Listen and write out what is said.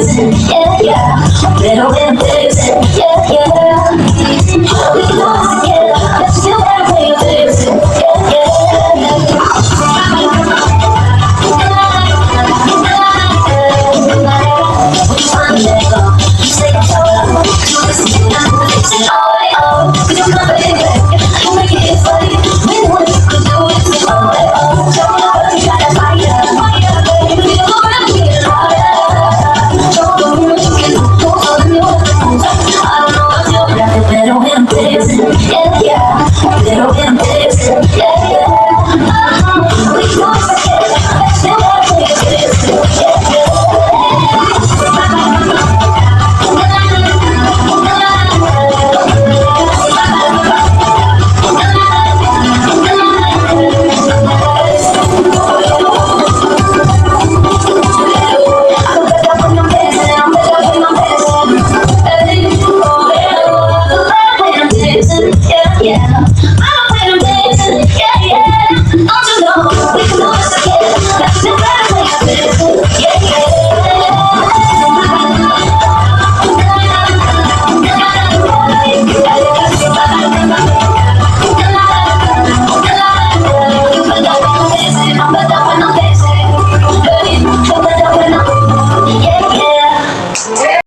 dancing, yeah, yeah. Better when dancing, yeah, yeah. We can do this together, but you better when dancing, yeah, yeah. Better when I'm dancing, yeah, yeah.